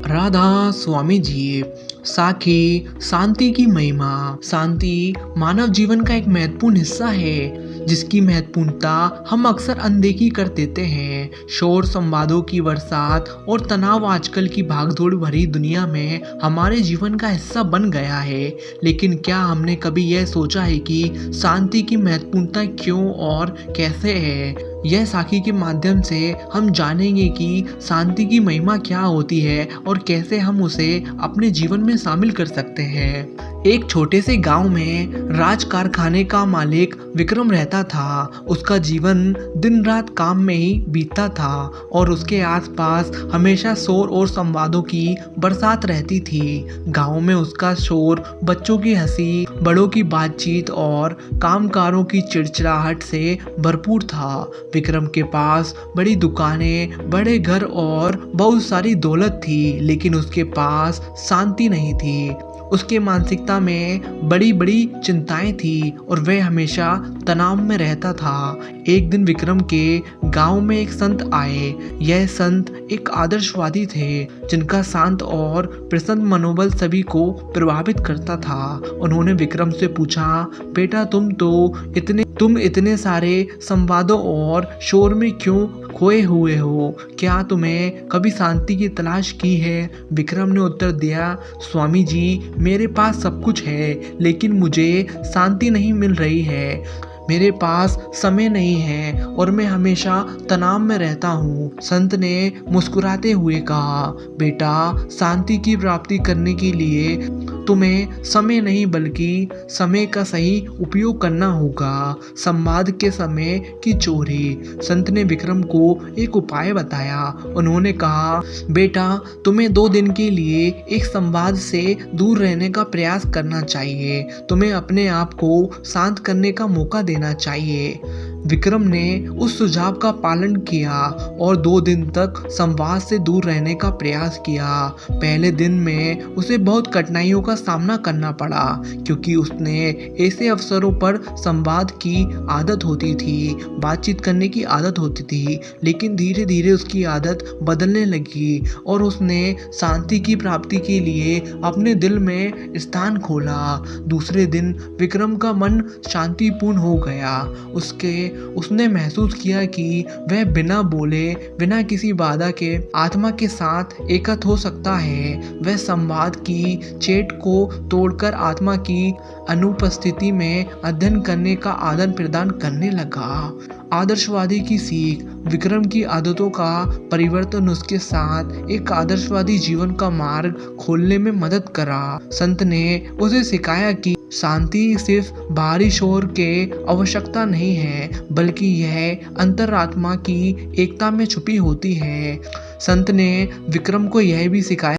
राधा स्वामी जी। साखी शांति की महिमा। शांति मानव जीवन का एक महत्वपूर्ण हिस्सा है जिसकी महत्वपूर्णता हम अक्सर अनदेखी कर देते हैं। शोर, संवादों की बरसात और तनाव आजकल की भागदौड़ भरी दुनिया में हमारे जीवन का हिस्सा बन गया है। लेकिन क्या हमने कभी यह सोचा है कि शांति की महत्वपूर्णता क्यों और कैसे है? यह साखी के माध्यम से हम जानेंगे कि शांति की महिमा क्या होती है और कैसे हम उसे अपने जीवन में शामिल कर सकते हैं। एक छोटे से गांव में राज कारखाने का मालिक विक्रम रहता था। उसका जीवन दिन रात काम में ही बीतता था और उसके आसपास हमेशा शोर और संवादों की बरसात रहती थी। गांव में उसका शोर बच्चों की हंसी, बड़ों की बातचीत और कामकारों की चिड़चिड़ाहट से भरपूर था। विक्रम के पास बड़ी दुकानें, बड़े घर और बहुत सारी दौलत थी, लेकिन उसके पास शांति नहीं थी। उसके मानसिकता में बड़ी बड़ी चिंताएं थी और वह हमेशा तनाव में रहता था। एक दिन विक्रम के गांव में एक संत आए। यह संत एक आदर्शवादी थे जिनका शांत और प्रसन्न मनोबल सभी को प्रभावित करता था। उन्होंने विक्रम से पूछा, बेटा तुम इतने सारे संवादों और शोर में क्यों खोए हुए हो? क्या तुम्हें कभी शांति की तलाश की है? विक्रम ने उत्तर दिया, स्वामी जी, मेरे पास सब कुछ है लेकिन मुझे शांति नहीं मिल रही है। मेरे पास समय नहीं है और मैं हमेशा तनाव में रहता हूँ। संत ने मुस्कुराते हुए कहा, बेटा, शांति की प्राप्ति करने के लिए तुम्हें समय नहीं बल्कि समय का सही उपयोग करना होगा। संवाद के समय की चोरी। संत ने विक्रम को एक उपाय बताया। उन्होंने कहा, बेटा, तुम्हें 2 दिन के लिए एक संवाद से दूर रहने का प्रयास करना चाहिए। तुम्हें अपने आप को शांत करने का मौका देना चाहिए। विक्रम ने उस सुझाव का पालन किया और 2 दिन तक संवाद से दूर रहने का प्रयास किया। पहले दिन में उसे बहुत कठिनाइयों का सामना करना पड़ा क्योंकि उसने ऐसे अवसरों पर संवाद की आदत होती थी, बातचीत करने की आदत होती थी, लेकिन धीरे धीरे उसकी आदत बदलने लगी और उसने शांति की प्राप्ति के लिए अपने दिल में स्थान खोला। दूसरे दिन विक्रम का मन शांतिपूर्ण हो गया। उसने महसूस किया कि वह बिना बोले, बिना किसी बाधा के आत्मा के साथ एकत्र हो सकता है। वह संवाद की चेट को तोड़कर आत्मा की अनुपस्थिति में अध्ययन करने का आदान प्रदान करने लगा। आदर्शवादी की सीख। विक्रम की आदतों का परिवर्तन उसके साथ एक आदर्शवादी जीवन का मार्ग खोलने में मदद करा। संत ने उसे सिखाया कि शांति सिर्फ बाहरी शोर के आवश्यकता नहीं है बल्कि यह अंतरात्मा की एकता में छुपी होती है। संत ने विक्रम को यह भी सिखाया